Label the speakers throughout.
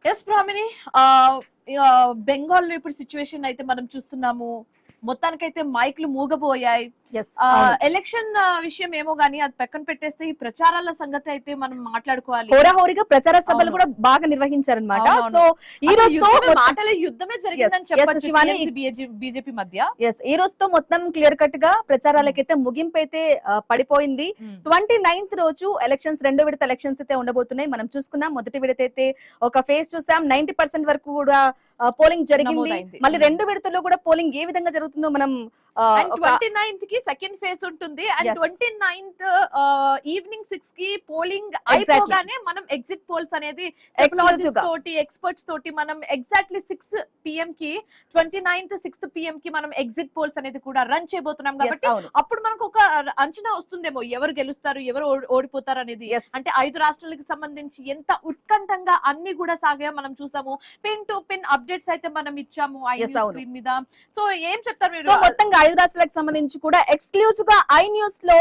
Speaker 1: Yes Brahmani, Bengal లో ఇప్పుడు situation అయితే మనం చూస్తున్నాము. మొత్తానికైతే మైక్లు మూగబోయాయి. ఎలక్షన్ విషయం ఏమో గానీ అది పక్కన పెట్టేస్తే ఈ ప్రచారాల సంగతి అయితే మనం మాట్లాడుకోవాలి.
Speaker 2: హోరాహోరీగా ప్రచార సభలు కూడా బాగా నిర్వహించారనమాట. సో ఈ రోజుతో
Speaker 1: మాటల యుద్ధమే జరిగిందని చెప్పొచ్చు బీజేపీ మధ్య.
Speaker 2: ఈ రోజుతో మొత్తం క్లియర్ కట్ గా ప్రచారాలకైతే ముగింపు అయితే పడిపోయింది. 29th రోజు ఎలక్షన్స్, రెండో విడత ఎలక్షన్స్ అయితే ఉండబోతున్నాయి. మనం చూసుకున్నాం, మొదటి విడత అయితే ఒక ఫేజ్ చూసాం, 90% వరకు కూడా పోలింగ్ జరిగింది. మళ్ళీ రెండు విడతల్లో కూడా పోలింగ్ ఏ విధంగా జరుగుతుందో మనం
Speaker 1: 29th కి సెకండ్ ఫేజ్ ఉంటుంది. అండ్ 29th ఈవినింగ్ 6 కి పోలింగ్ అయిపోగానే మనం ఎగ్జిట్ పోల్స్ అనేది తోటి ఎక్స్పర్ట్స్ తోటి మనం ఎగ్జాక్ట్లీ 6 PM కి 29th 6 PM కి మనం ఎగ్జిట్ పోల్స్ అనేది కూడా రన్ చేయబోతున్నాం. కాబట్టి అప్పుడు మనకు ఒక అంచనా వస్తుందేమో ఎవరు గెలుస్తారు, ఎవరు ఓడిపోతారు అనేది. అంటే 5 రాష్ట్రాలకు సంబంధించి ఎంత ఉత్కంఠంగా అన్ని కూడా సాగా మనం చూసాము. పిన్ టు పిన్ అప్డేట్స్ అయితే మనం ఇచ్చాము స్క్రీన్ మీద. సో ఏం చెప్తారు మీరు?
Speaker 2: మొత్తంగా 5 రాష్ట్రాలకు సంబంధించి కూడా ఎక్స్క్లూజివ్ గా ఐ న్యూస్ లో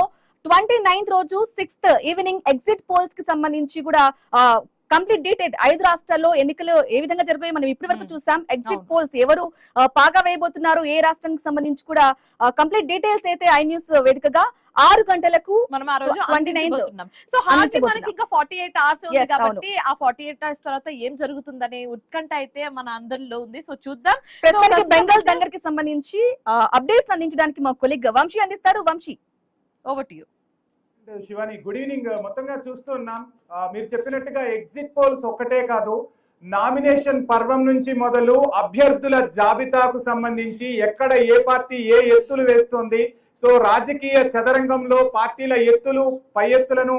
Speaker 2: 29th రోజు 6th ఈవినింగ్ ఎగ్జిట్ పోల్స్ కి సంబంధించి కూడా కంప్లీట్ డీటెయిల్ 5 రాష్ట్రాల్లో ఎన్నికలు ఏ విధంగా జరిపాయి మనం ఇప్పటి వరకు చూసాం. ఎగ్జిట్ పోల్స్ ఎవరు పాగా వేయబోతున్నారు, ఏ రాష్ట్రానికి సంబంధించి కూడా కంప్లీట్ డీటెయిల్స్ అయితే ఐ న్యూస్ వేదికగా 6 గంటలకు
Speaker 1: మనం ఆ రోజు 29 సో మనకి ఇంకా 48 hours ఉంది కాబట్టి ఆ 48 hours తర్వాత ఏం జరుగుతుందనే ఉత్కంఠ అయితే మన అందరిలో ఉంది. సో చూద్దాం.
Speaker 2: బెంగాల్ దంగర్కి సంబంధించి అప్డేట్స్ అందించడానికి మా కొలీగ్ వంశీ అందిస్తారు. Vamshi,
Speaker 1: over to you.
Speaker 3: Shivani, good evening. మొత్తంగా చూస్తున్నాం, మీరు చెప్పినట్టుగా ఎగ్జిట్ పోల్స్ ఒక్కటే కాదు, నామినేషన్ పర్వం నుంచి మొదలు అభ్యర్థుల జాబితాకు సంబంధించి ఎక్కడ ఏ పార్టీ ఏ ఎత్తులు వేస్తోంది, సో రాజకీయ చదరంగంలో పార్టీల ఎత్తులు పై ఎత్తులను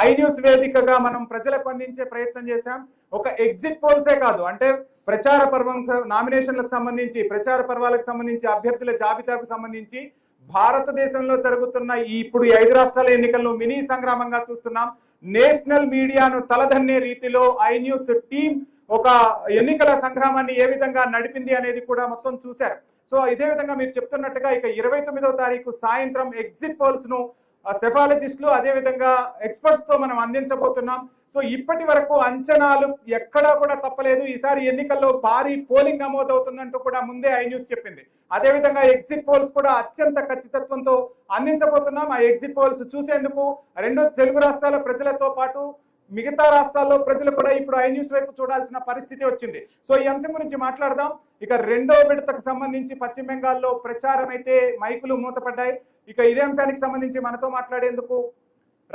Speaker 3: ఐ న్యూస్ వేదికగా మనం ప్రజలకు అందించే ప్రయత్నం చేశాం. ఒక ఎగ్జిట్ పోల్సే కాదు, అంటే ప్రచార పర్వం, నామినేషన్లకు సంబంధించి, ప్రచార పర్వాలకు సంబంధించి, అభ్యర్థుల జాబితాకు సంబంధించి భారతదేశంలో జరుగుతున్న ఇప్పుడు 5 రాష్ట్రాల ఎన్నికల్లో మినీ సంగ్రామంగా చూస్తున్నాం. నేషనల్ మీడియాను తలదన్నే రీతిలో ఐ న్యూస్ టీం ఒక ఎన్నికల సంగ్రామాన్ని ఏ విధంగా నడిపింది అనేది కూడా మొత్తం చూశారు. సో ఇదే విధంగా మీరు చెప్తున్నట్టుగా ఇక 29వ తారీఖు సాయంత్రం ఎగ్జిట్ పోల్స్ ను సెఫాలజిస్టులు అదే విధంగా ఎక్స్పర్ట్స్ తో మనం అందించబోతున్నాం. సో ఇప్పటి వరకు అంచనాలు ఎక్కడా కూడా తప్పలేదు. ఈసారి ఎన్నికల్లో భారీ పోలింగ్ నమోదవుతుందంటూ కూడా ముందే ఐ న్యూస్ చెప్పింది. అదేవిధంగా ఎగ్జిట్ పోల్స్ కూడా అత్యంత ఖచ్చితత్వంతో అందించబోతున్నాం. ఆ ఎగ్జిట్ పోల్స్ చూసేందుకు 2 తెలుగు రాష్ట్రాల ప్రజలతో పాటు మిగతా రాష్ట్రాల్లో ప్రజలు కూడా ఇప్పుడు ఐ న్యూస్ వైపు చూడాల్సిన పరిస్థితి వచ్చింది. సో ఈ అంశం గురించి మాట్లాడదాం. ఇక రెండో విడతకు సంబంధించి పశ్చిమ బెంగాల్లో ప్రచారం అయితే మైకులు మూతపడ్డాయి. ఇక ఇదే అంశానికి సంబంధించి మనతో మాట్లాడేందుకు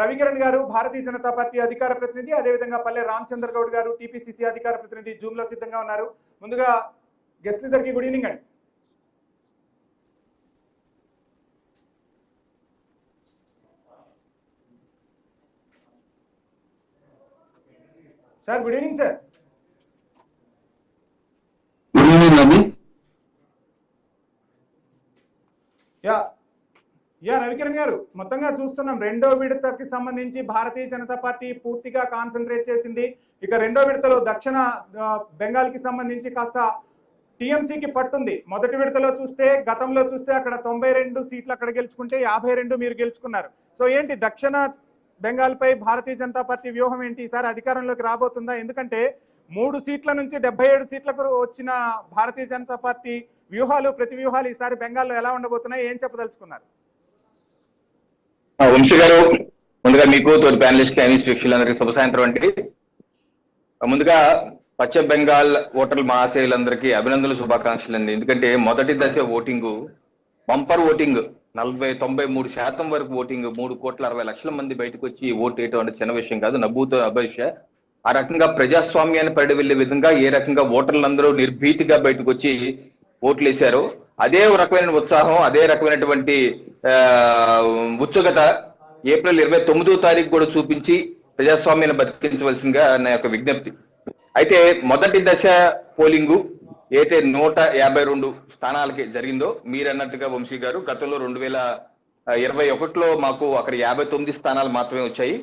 Speaker 3: రవికిరణ్ గారు, భారతీయ జనతా పార్టీ అధికార ప్రతినిధి, అదేవిధంగా పల్లె రామచంద్ర గౌడ్ గారు, టీపీసీసీ అధికార ప్రతినిధి జూమ్ లో సిద్ధంగా ఉన్నారు. ముందుగా గెస్ట్ ఇద్దరికి గుడ్ ఈవినింగ్ అండి. Sir good evening sir.
Speaker 4: Good evening అండి.
Speaker 3: యా రవికిరణ్ గారు, మొత్తంగా చూస్తున్నాం రెండో విడతకి సంబంధించి భారతీయ జనతా పార్టీ పూర్తిగా కాన్సన్ట్రేట్ చేసింది. ఇక రెండో విడతలో దక్షిణ బెంగాల్ కి సంబంధించి కాస్త టీఎంసీకి పట్టుంది. మొదటి విడతలో చూస్తే, గతంలో చూస్తే అక్కడ 92 సీట్లు అక్కడ గెలుచుకుంటే 52 మీరు గెలుచుకున్నారు. సో ఏంటి దక్షిణ బెంగాల్ పై భారతీయ జనతా పార్టీ వ్యూహం ఏంటి? ఈసారి అధికారంలోకి రాబోతుందా? ఎందుకంటే 3 సీట్ల నుంచి 77 సీట్లకు వచ్చిన భారతీయ జనతా పార్టీ వ్యూహాలు, ప్రతి వ్యూహాలు ఈసారి బెంగాల్లో ఎలా ఉండబోతున్నాయి, ఏం చెప్పదలుచుకున్నారు?
Speaker 4: వంశీ గారు, ముందుగా మీకు తోటి ప్యానలిస్ట్ వీక్షకులందరికీ శుభ సాయంత్రం అండి. ముందుగా పశ్చిమ బెంగాల్ ఓటర్ల మహాశయులందరికీ అభినందనలు, శుభాకాంక్షలు అండి. ఎందుకంటే మొదటి దశ ఓటింగు బంపర్ ఓటింగ్, 93% వరకు ఓటింగ్, 3,60,00,000 మంది బయటకు వచ్చి ఓటు వేయటం అంటే చిన్న విషయం కాదు, నవ్వుతో అభిష. ఆ రకంగా ప్రజాస్వామ్యాన్ని పరిడి వెళ్లే విధంగా ఏ రకంగా ఓటర్లందరూ నిర్భీతిగా బయటకు వచ్చి ఓట్లు వేశారు, అదే రకమైన ఉత్సాహం, అదే రకమైనటువంటి ఉత్సుకత ఏప్రిల్ 29వ తారీఖు కూడా చూపించి ప్రజాస్వామ్యాన్ని బతికించవలసిందిగా నా యొక్క విజ్ఞప్తి. అయితే మొదటి దశ పోలింగు అయితే 152 స్థానాలకి జరిగిందో మీరు అన్నట్టుగా వంశీ గారు, గతంలో 2021లో మాకు అక్కడ 59 స్థానాలు మాత్రమే వచ్చాయి.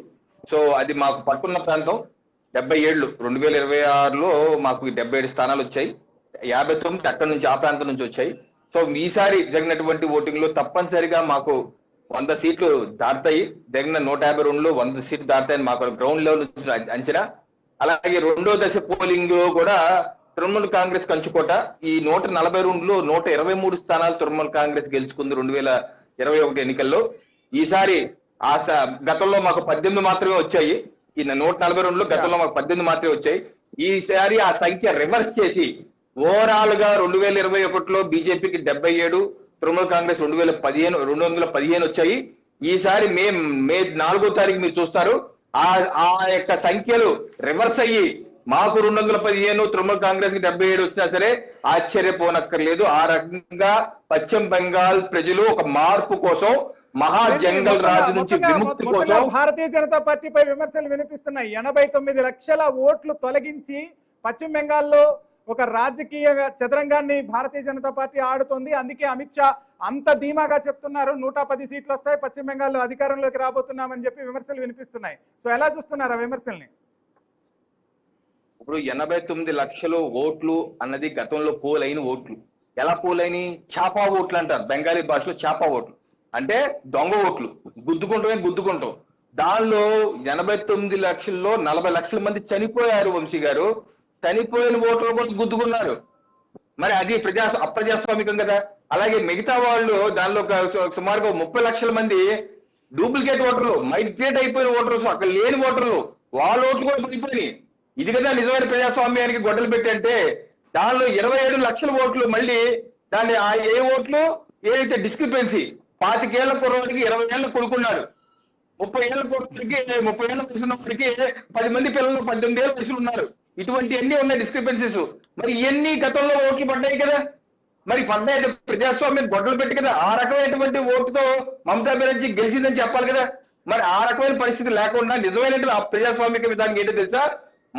Speaker 4: సో అది మాకు పట్టుకున్న ప్రాంతం 77, 2026లో మాకు 77 స్థానాలు వచ్చాయి, 59 అక్కడి నుంచి, ఆ ప్రాంతం నుంచి వచ్చాయి. సో ఈసారి జరిగినటువంటి ఓటింగ్ లో తప్పనిసరిగా మాకు 100 సీట్లు దాటుతాయి. జరిగిన 152లో 100 సీట్లు దాటుతాయని మాకు గ్రౌండ్ లెవెల్ నుంచి అంచనా. అలాగే రెండో దశ పోలింగ్ కూడా తృణమూల్ కాంగ్రెస్ కంచుకోట. ఈ 142లో 123 స్థానాలు తృణమూల్ కాంగ్రెస్ గెలుచుకుంది 2021 ఎన్నికల్లో. ఈసారి గతంలో మాకు 18 మాత్రమే వచ్చాయి. ఈ 142లో గతంలో మాకు 18 మాత్రమే వచ్చాయి. ఈసారి ఆ సంఖ్య రివర్స్ చేసి ఓవరాల్ గా 2021లో బీజేపీకి 77, తృణమూల్ కాంగ్రెస్ 215 వచ్చాయి. ఈసారి మే 4వ తారీఖు మీరు చూస్తారు ఆ యొక్క సంఖ్యలు రివర్స్ అయ్యి మాకు 215, తృణమూల్ కాంగ్రెస్ కి 77 వచ్చినా సరే ఆశ్చర్యపోనక్కర్లేదు. ఆ రకంగా పశ్చిమ బెంగాల్ ప్రజలు ఒక మార్పు కోసం, మహా జంగల్ రాజు నుంచి విముక్తి కోసం
Speaker 3: భారతీయ జనతా పార్టీపై విమర్శలు వినిపిస్తున్నాయి. 89 లక్షల ఓట్లు తొలగించి పశ్చిమ బెంగాల్లో ఒక రాజకీయ చదరంగాన్ని భారతీయ జనతా పార్టీ ఆడుతోంది. అందుకే అమిత్ షా అంత ధీమాగా చెప్తున్నారు 110 సీట్లు వస్తాయి, పశ్చిమ బెంగాల్లో అధికారంలోకి రాబోతున్నామని చెప్పి విమర్శలు వినిపిస్తున్నాయి. సో ఎలా చూస్తున్నారు ఆ విమర్శల్ని?
Speaker 4: ఇప్పుడు 89 లక్షలు ఓట్లు అన్నది గతంలో పోలైన ఓట్లు. ఎలా పోలైన? చాపా ఓట్లు అంటారు బెంగాలీ భాషలో. చాపా ఓట్లు అంటే దొంగ ఓట్లు, గుద్దుకుంటాం. దానిలో 89 లక్షల్లో 40 లక్షల మంది చనిపోయారు. వంశీ గారు, చనిపోయిన ఓట్లు కూడా గుద్దుకున్నారు. మరి అది అప్రజాస్వామికం కదా. అలాగే మిగతా వాళ్ళు దానిలో సుమారుగా 30 లక్షల మంది డూప్లికేట్ ఓటర్లు, మైగ్రేట్ అయిపోయిన ఓటర్స్, అక్కడ లేని ఓటర్లు, వాళ్ళ ఓట్లు కూడా పడిపోయినాయి. ఇది కదా నిజమైన ప్రజాస్వామ్యానికి గొడ్డలు పెట్టంటే. దానిలో 27 లక్షల ఓట్లు మళ్ళీ దాన్ని ఏ ఓట్లు ఏదైతే డిస్క్రిపెన్సీ 25 ఏళ్ల కుర్రవాడికి 20 ఏళ్ళ కొడుకున్నాడు, 30 ఏళ్ల కొడుకుడికి 30 ఏళ్ల వయసు ఉన్నప్పటికీ 10 మంది పిల్లలు 18 ఏళ్ళ వయసులు ఉన్నారు. ఇటువంటి అన్ని ఉన్నాయి డిస్క్రిపెన్సీస్. మరి ఇవన్నీ గతంలో ఓట్లు పడ్డాయి కదా. మరి పడ్డాయి ప్రజాస్వామ్యం గొడ్డలు పెట్టి కదా. ఆ రకమైనటువంటి ఓటుతో మమతా బెనర్జీ గెలిచిందని చెప్పాలి కదా. మరి ఆ రకమైన పరిస్థితి లేకుండా నిజమైనటువంటి ఆ ప్రజాస్వామిక విధానం ఏంటో తెలుసా?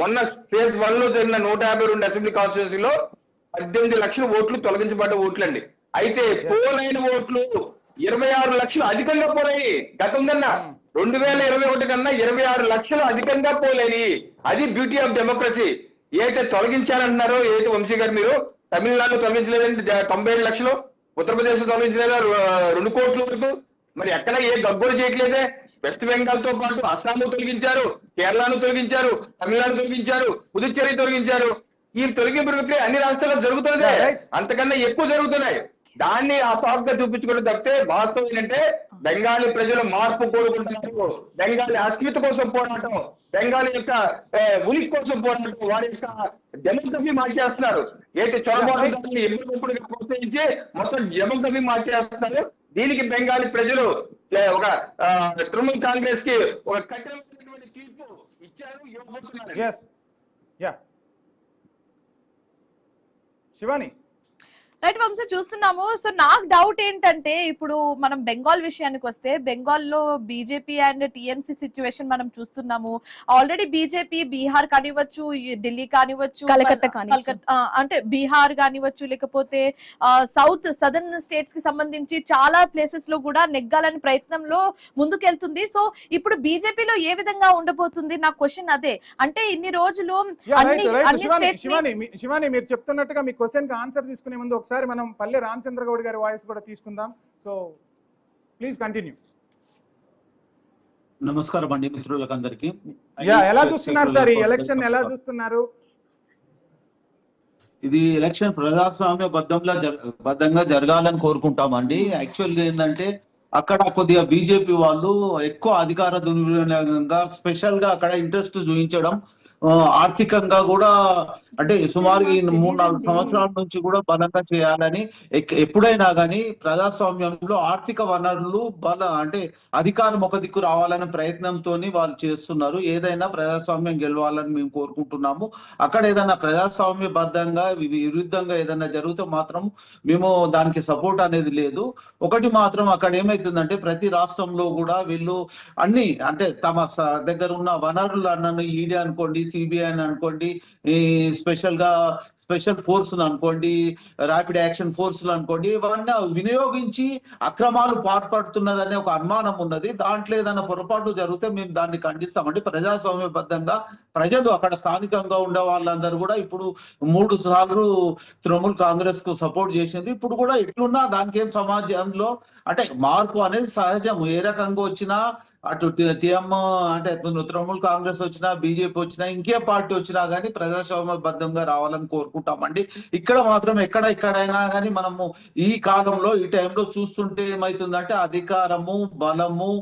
Speaker 4: మొన్న ఫేజ్ 1 లో జరిగిన 152 అసెంబ్లీ కాన్స్టిట్యూన్సీలో 18 లక్షల ఓట్లు తొలగించబడ్డ ఓట్లండి. అయితే పోలైన ఓట్లు 26 లక్షలు అధికంగా పోలాయి. గతం కన్నా 2021 కన్నా 26 లక్షలు అధికంగా పోలేని. అది బ్యూటీ ఆఫ్ డెమోక్రసీ. ఏదైతే తొలగించాలంటున్నారో, ఏదైతే వంశీ గారు మీరు తమిళనాడులో తొలగించలేదండి 97 లక్షలు, ఉత్తరప్రదేశ్ లో తొలగించలేదా 2 కోట్ల వరకు. మరి ఎక్కడ ఏ గగ్గోలు చేయట్లేదే. వెస్ట్ బెంగాల్ తో పాటు అస్సాం తొలగించారు, కేరళను తొలగించారు, తమిళనాడు తొలగించారు, పుదుచ్చేరి తొలగించారు. ఈ తొలగింపు ప్రక్రియ అన్ని రాష్ట్రాల్లో జరుగుతున్నదే, అంతకన్నా ఎక్కువ జరుగుతున్నాయి. దాన్ని ఆ సాకుగా చూపించుకోవడం తప్పితే వాస్తవం ఏంటంటే బెంగాలీ ప్రజలు మార్పు కోరుకుంటున్నారు. బెంగాలీ అస్మిత కోసం పోరాటం, బెంగాలీ యొక్క ఉనికి కోసం పోరాటం, వారి యొక్క డెమోగ్రఫీ మార్చేస్తున్నారు. ఏంటి చొరబాటుదారులను ఎప్పుడు ప్రోత్సహించి మొత్తం డెమోగ్రఫీ మార్చేస్తున్నారు. దీనికి బెంగాలీ ప్రజలు ఒక తృణమూల్ కాంగ్రెస్ కి ఒక కఠినమైనటువంటి తీర్పు ఇచ్చారు, ఇవ్వబోతున్నారు.
Speaker 3: శివాని
Speaker 1: రైట్ వంశీ, చూస్తున్నాము. సో నాకు డౌట్ ఏంటంటే, ఇప్పుడు మనం బెంగాల్ విషయానికి వస్తే, బెంగాల్లో బీజేపీ అండ్ టీఎంసీ సిచ్యువేషన్ మనం చూస్తున్నాము. ఆల్రెడీ బీజేపీ బీహార్ కానివ్వచ్చు, ఢిల్లీ కానివ్వచ్చు, కలకత్తా అంటే బీహార్ కానివ్వచ్చు, లేకపోతే సౌత్ సదర్న్ స్టేట్స్ కి సంబంధించి చాలా ప్లేసెస్ లో కూడా నెగ్గాలని ప్రయత్నంలో ముందుకెళ్తుంది. సో ఇప్పుడు బీజేపీలో ఏ విధంగా ఉండబోతుంది? నా క్వశ్చన్ అదే. అంటే ఇన్ని రోజులు
Speaker 3: శివాని మీరు చెప్తున్నట్టుగా మీ క్వశ్చన్ కి ఆన్సర్ తీసుకునే ముందు ఒకసారి మనం పల్లె రామచంద్ర గౌడ్ గారి వాయిస్ కూడా తీసుకుందాం. So please continue.
Speaker 5: నమస్కారం అండి మిత్రులకు అందరికి.
Speaker 3: ఎలా చూస్తున్నారు సార్ ఈ ఎలక్షన్? ఎలా చూస్తున్నారు?
Speaker 5: ఇది ఎలక్షన్ ప్రజాస్వామ్య బద్దంగా జరగాలని కోరుకుంటామండి. యాక్చువల్గా ఏంటంటే అక్కడ కొద్దిగా బీజేపీ వాళ్ళు ఎక్కువ అధికార దుర్వినియోగంగా స్పెషల్ గా అక్కడ ఇంట్రెస్ట్ చూపించడం, ఆర్థికంగా కూడా అంటే సుమారు 3-4 సంవత్సరాల నుంచి కూడా బలంగా చేయాలని, ఎప్పుడైనా కానీ ప్రజాస్వామ్యంలో ఆర్థిక వనరులు అంటే అధికారం ఒక దిక్కు రావాలనే ప్రయత్నంతో వాళ్ళు చేస్తున్నారు. ఏదైనా ప్రజాస్వామ్యం గెలవాలని మేము కోరుకుంటున్నాము. అక్కడ ఏదైనా ప్రజాస్వామ్యబద్ధంగా విరుద్ధంగా ఏదైనా జరిగితే మాత్రం మేము దానికి సపోర్ట్ అనేది లేదు. ఒకటి మాత్రం అక్కడ ఏమైతుందంటే ప్రతి రాష్ట్రంలో కూడా వీళ్ళు అన్ని అంటే తమ దగ్గర ఉన్న వనరులు అన్న ఈడీ అనుకోండి, సిబిఐ అని అనుకోండి, ఈ స్పెషల్ ఫోర్స్ అనుకోండి, ర్యాపిడ్ యాక్షన్ ఫోర్స్ అనుకోండి, ఇవన్నీ వినియోగించి అక్రమాలు పాల్పడుతున్నదనే ఒక అనుమానం ఉన్నది. దాంట్లో ఏదైనా పొరపాటు జరిగితే మేము దాన్ని ఖండిస్తామండి. ప్రజాస్వామ్యబద్ధంగా ప్రజలు అక్కడ స్థానికంగా ఉండే వాళ్ళందరూ కూడా ఇప్పుడు 3 సార్లు తృణమూల్ కాంగ్రెస్ కు సపోర్ట్ చేసింది. ఇప్పుడు కూడా ఎట్లున్నా దానికి ఏం సమాజంలో అంటే మార్పు అనేది సహజం. ఏ రకంగా వచ్చినా అటు టీఎం అంటే తృణమూల్ కాంగ్రెస్ వచ్చినా, బీజేపీ వచ్చినా, ఇంకే పార్టీ వచ్చినా కానీ ప్రజాస్వామ్యబద్ధంగా రావాలని కోరుకుంటామండి. ఇక్కడ మాత్రం ఎక్కడైనా కానీ మనము ఈ కాలంలో ఈ టైంలో చూస్తుంటే ఏమైతుందంటే అధికారము, బలము,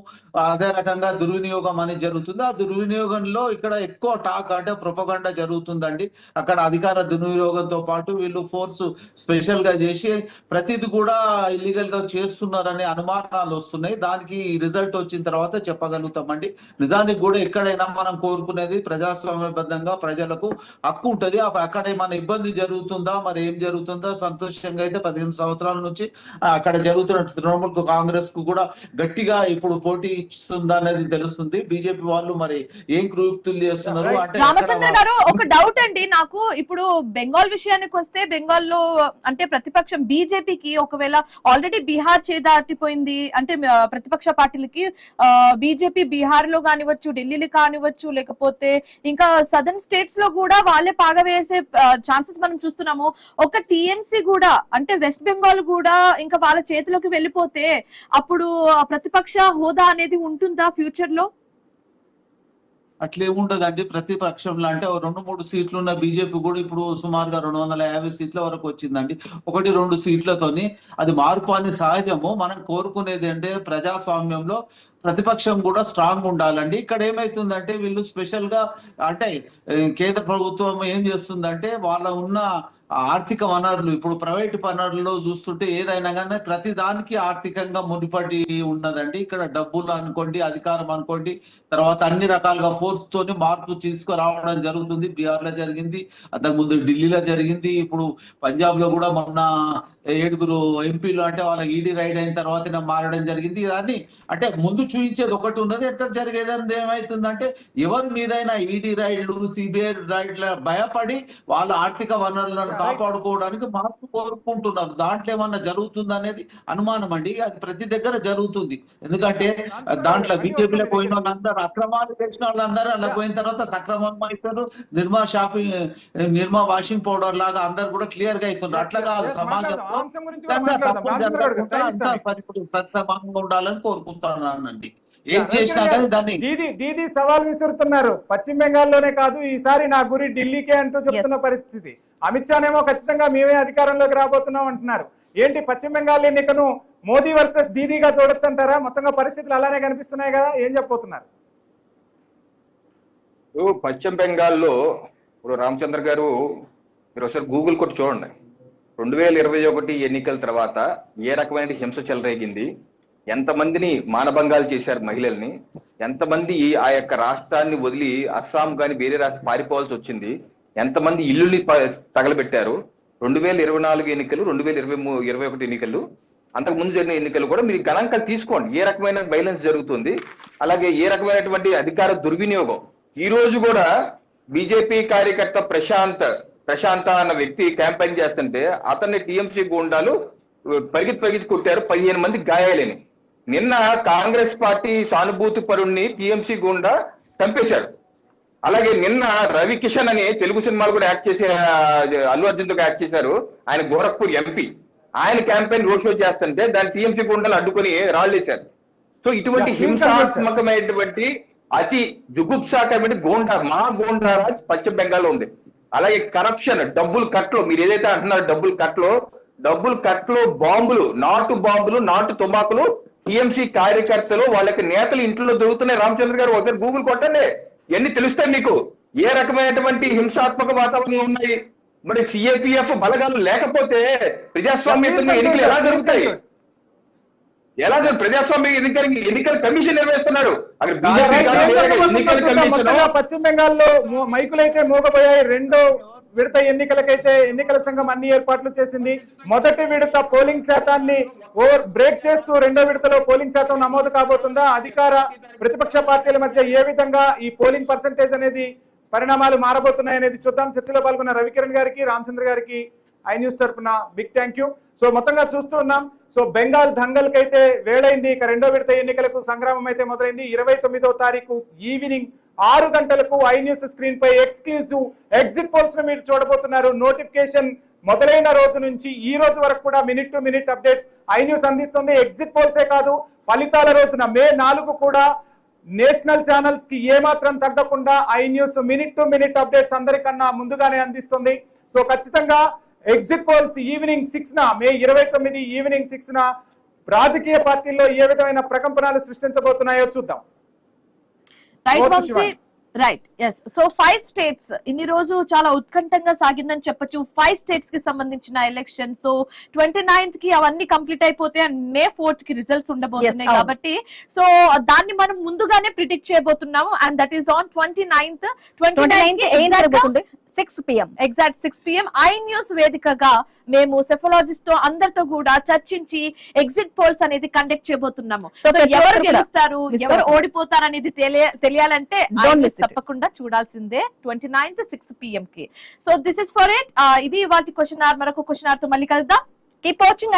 Speaker 5: అదే రకంగా దుర్వినియోగం అనేది జరుగుతుంది. ఆ దుర్వినియోగంలో ఇక్కడ ఎక్కువ టాక్ అంటే ప్రొపగండా జరుగుతుందండి. అక్కడ అధికార దుర్వినియోగంతో పాటు వీళ్ళు ఫోర్స్ స్పెషల్ గా చేసి ప్రతిది కూడా ఇల్లీగల్ గా చేస్తున్నారనే అనుమానాలు వస్తున్నాయి. దానికి రిజల్ట్ వచ్చిన తర్వాత చెప్పగలుగుతామండి. నిజానికి కూడా ఎక్కడైనా మనం కోరుకునేది ప్రజాస్వామ్యబద్ధంగా ప్రజలకు హక్కు ఉంటది. అక్కడ ఏమైనా ఇబ్బంది జరుగుతుందా, మరి ఏం జరుగుతుందా? సంతోషంగా అయితే 15 సంవత్సరాల నుంచి అక్కడ జరుగుతున్న తృణమూల్ కాంగ్రెస్ కు కూడా గట్టిగా ఇప్పుడు పోటీ ఇస్తుందా అనేది తెలుస్తుంది. బీజేపీ వాళ్ళు మరి ఏం కుయుక్తులు చేస్తున్నారు అంటే
Speaker 1: రామచంద్ర గారు, ఒక డౌట్ అండి నాకు. ఇప్పుడు బెంగాల్ విషయానికి వస్తే, బెంగాల్లో అంటే ప్రతిపక్షం బీజేపీకి ఒకవేళ ఆల్రెడీ బీహార్ చేదాటిపోయింది అంటే ప్రతిపక్ష పార్టీలకి బీజేపీ బీహార్ లో కానివచ్చు, ఢిల్లీలో కానివచ్చు, లేకపోతే ఇంకా సదర్న్ స్టేట్స్ లో కూడా వాళ్ళే పాగా వేసే ఛాన్సెస్ మనం చూస్తున్నాము. ఒక టీఎంసీ కూడా అంటే వెస్ట్ బెంగాల్ కూడా ఇంకా వాళ్ళ చేతిలోకి వెళ్ళిపోతే అప్పుడు ప్రతిపక్ష హోదా అనేది ఉంటుందా ఫ్యూచర్ లో?
Speaker 5: అట్లేముండదండి. ప్రతిపక్షంలో అంటే 2-3 సీట్లు ఉన్న బీజేపీ కూడా ఇప్పుడు సుమారుగా 250 సీట్ల వరకు వచ్చిందండి. 1-2 సీట్లతోని అది మార్పు అని సహజము. మనం కోరుకునేది అంటే ప్రజాస్వామ్యంలో ప్రతిపక్షం కూడా స్ట్రాంగ్ ఉండాలండి. ఇక్కడ ఏమైతుందంటే వీళ్ళు స్పెషల్ గా అంటే కేంద్ర ప్రభుత్వం ఏం చేస్తుందంటే వాళ్ళ ఉన్న ఆర్థిక వనరులు, ఇప్పుడు ప్రైవేట్ వనరుల్లో చూస్తుంటే ఏదైనా కానీ ప్రతి దానికి ఆర్థికంగా ముడిపడి ఉన్నదండి. ఇక్కడ డబ్బులు అనుకోండి, అధికారం అనుకోండి, తర్వాత అన్ని రకాలుగా ఫోర్స్ తోని మార్పు తీసుకురావడం జరుగుతుంది. బీహార్ లో జరిగింది, అంతకుముందు ఢిల్లీలో జరిగింది, ఇప్పుడు పంజాబ్ లో కూడా మొన్న 7 ఎంపీలు అంటే వాళ్ళకి ఈడీ రైడ్ అయిన తర్వాత మారడం జరిగింది. ఇవన్నీ అంటే ముందు చూపించేది ఒకటి ఉన్నది, ఎట్లా జరిగేదని ఏమైతుందంటే ఎవరి మీదైనా ఈడీ రైడ్లు, సిబిఐ రైడ్ల భయపడి వాళ్ళ ఆర్థిక వనరులను కాపాడుకోవడానికి మార్పు కోరుకుంటున్నారు. దాంట్లో ఏమన్నా జరుగుతుంది అనేది అనుమానం అండి. అది ప్రతి దగ్గర జరుగుతుంది. ఎందుకంటే దాంట్లో బీజేపీలో పోయిన వాళ్ళందరూ, అక్రమాలు చేసిన వాళ్ళందరూ అలా పోయిన తర్వాత సక్రమం అవుతారు. నిర్మా వాషింగ్ పౌడర్ లాగా అందరు కూడా క్లియర్ గా అవుతున్నారు. అట్లా కాదు, సమాజంలో అంతా సక్రమంగా ఉండాలని కోరుకుంటున్నానండి. ఏం చేసినా కానీ దాన్ని
Speaker 3: దీది సవాల్ విసురుతున్నారు. పశ్చిమ బెంగాల్లోనే కాదు, ఈసారి నా గురి ఢిల్లీకే అంటూ చెప్తున్న పరిస్థితి. అమిత్ షా ఏమో ఖచ్చితంగా మేమే అధికారంలోకి రాబోతున్నాం అంటున్నారు. ఏంటి పశ్చిమ బెంగాల్ ఎన్నికను మోదీ వర్సెస్ దీదీగా చూడొచ్చు అంటారా? మొత్తంగా పరిస్థితులు అలానే కనిపిస్తున్నాయి కదా, ఏం చెప్పబోతున్నారు?
Speaker 4: పశ్చిమ బెంగాల్లో ఇప్పుడు రామచంద్ర గారు మీరు ఒకసారి గూగుల్ కొట్టి చూడండి. 2021 ఎన్నికల తర్వాత ఏ రకమైన హింస చెలరేగింది, ఎంతమందిని మానభంగాలు చేశారు మహిళల్ని, ఎంతమంది ఆ యొక్క రాష్ట్రాన్ని వదిలి అస్సాం కానీ వేరే రాష్ట్రం పారిపోవాల్సి వచ్చింది, ఎంతమంది ఇల్లుని తగలబెట్టారు. 2024 ఎన్నికలు, 2021 ఎన్నికలు, అంతకు ముందు జరిగిన ఎన్నికలు కూడా మీరు గణాంకాలు తీసుకోండి. ఏ రకమైన వైలెన్స్ జరుగుతుంది, అలాగే ఏ రకమైనటువంటి అధికార దుర్వినియోగం. ఈ రోజు కూడా బీజేపీ కార్యకర్త ప్రశాంత అన్న వ్యక్తి క్యాంపెయిన్ చేస్తుంటే అతన్ని టీఎంసీ గూండాలు పరిగెత్తి కొట్టారు. 15 మంది గాయాలని. నిన్న కాంగ్రెస్ పార్టీ సానుభూతి పరుణ్ణి టీఎంసీ గుండా చంపేశాడు. అలాగే నిన్న రవి కిషన్ అని తెలుగు సినిమాలు కూడా యాక్ట్ చేసే అల్లు అర్జున్ తో యాక్ట్ చేశారు. ఆయన గోరఖ్పూర్ ఎంపీ. ఆయన క్యాంపెయిన్ రోడ్ షో చేస్తుంటే దాన్ని టీఎంసీ గుండాలు అడ్డుకొని రాళ్ళేశారు. సో ఇటువంటి హింసాత్మకమైనటువంటి అతి జుగుప్సాకరమైన గోండారాజ్ పశ్చిమ బెంగాల్లో ఉంది. అలాగే కరప్షన్, డబ్బులు కట్లు, మీరు ఏదైతే అంటున్నారో డబ్బులు కట్లు, బాంబులు, నాటు తుపాకులు టీఎంసీ కార్యకర్తలు వాళ్ళకి నేతలు ఇంట్లో దొరుకుతున్నాయి. రామచంద్ర గారు ఒకసారి గూగుల్ కొట్టండి, ఎన్ని తెలుస్తాయి మీకు ఏ రకమైనటువంటి హింసాత్మక వాతావరణం ఉన్నాయి. మరి సిఏపిఎఫ్ బలగాలు లేకపోతే ప్రజాస్వామ్యంగా ఎన్నికలు ఎలా జరుగుతాయి? ప్రజాస్వామ్య ఎన్నికల కమిషన్ నిర్వహిస్తున్నారు.
Speaker 3: పశ్చిమ బెంగాల్లో మైకులైతే మోగపోయాయి. రెండో విడత ఎన్నికలకైతే ఎన్నికల సంఘం అన్ని ఏర్పాట్లు చేసింది. మొదటి విడత పోలింగ్ శాతాన్ని బ్రేక్ చేస్తూ రెండో విడతలో పోలింగ్ శాతం నమోదు కాబోతుందా? అధికార ప్రతిపక్ష పార్టీల మధ్య ఏ విధంగా ఈ పోలింగ్ పర్సంటేజ్ అనేది పరిణామాలు మారబోతున్నాయి అనేది చూద్దాం. చర్చలో పాల్గొన్న రవికిరణ్ గారికి, రామచంద్ర గారికి ఐ న్యూస్ తరఫున బిగ్ థ్యాంక్ యూ. సో మొత్తంగా చూస్తూ ఉన్నాం. సో బెంగాల్ దంగల్కి అయితే వేళైంది. ఇక రెండో విడత ఎన్నికలకు సంగ్రామం అయితే మొదలైంది. 29వ తారీఖు ఈవినింగ్ 6 గంటలకు ఐ న్యూస్ స్క్రీన్ పై ఎక్స్క్లూజివ్ ఎగ్జిట్ పోల్స్ ను మీరు చూడబోతున్నారు. నోటిఫికేషన్ మొదలైన రోజు నుంచి ఈ రోజు వరకు కూడా minute to minute updates I news అందిస్తుంది. ఎగ్జిట్ పోల్సే కాదు, ఫలితాల రోజున మే 4 కూడా నేషనల్ ఛానల్స్ కి ఏ మాత్రం తగ్గకుండా I news minute to minute updates అందరికన్నా ముందుగానే అందిస్తుంది. సో ఖచ్చితంగా ఎగ్జిట్ పోల్స్ ఈవినింగ్ 6న మే 29 ఈవినింగ్ 6న రాజకీయ పార్టీల్లో ఏ విధమైన ప్రకంపనలు సృష్టించబోతున్నాయో చూద్దాం.
Speaker 1: Right yes. సో 5 స్టేట్స్ ఇన్ని రోజు చాలా ఉత్కంఠంగా సాగిందని చెప్పొచ్చు. 5 స్టేట్స్ కి సంబంధించిన ఎలక్షన్. సో 29th కి అవన్నీ కంప్లీట్ అయిపోతే మే 4th కి రిజల్ట్స్ ఉండబోతున్నాయి కాబట్టి సో దాన్ని మనం ముందుగానే ప్రిడిక్ట్ చేయబోతున్నాము. And that is on 29th
Speaker 2: 6 PM
Speaker 1: exact 6 PM I news వేదికగా మేము సెఫాలజిస్ట్ తో అందరితో కూడా చర్చించి ఎగ్జిట్ పోల్స్ అనేది కండక్ట్ చేయబోతున్నాము. సో ఎవరు గెలుస్తారు ఎవరు ఓడిపోతారు అనేది తెలియాలంటే తప్పకుండా చూడాల్సిందే 29th 6 PM కి. So this is for it. ఇది ఇవాళ క్వశ్చన్ అవర్. మరొక క్వశ్చన్ అవర్ తో మళ్ళీ కలుద్దాం.
Speaker 2: Keep watching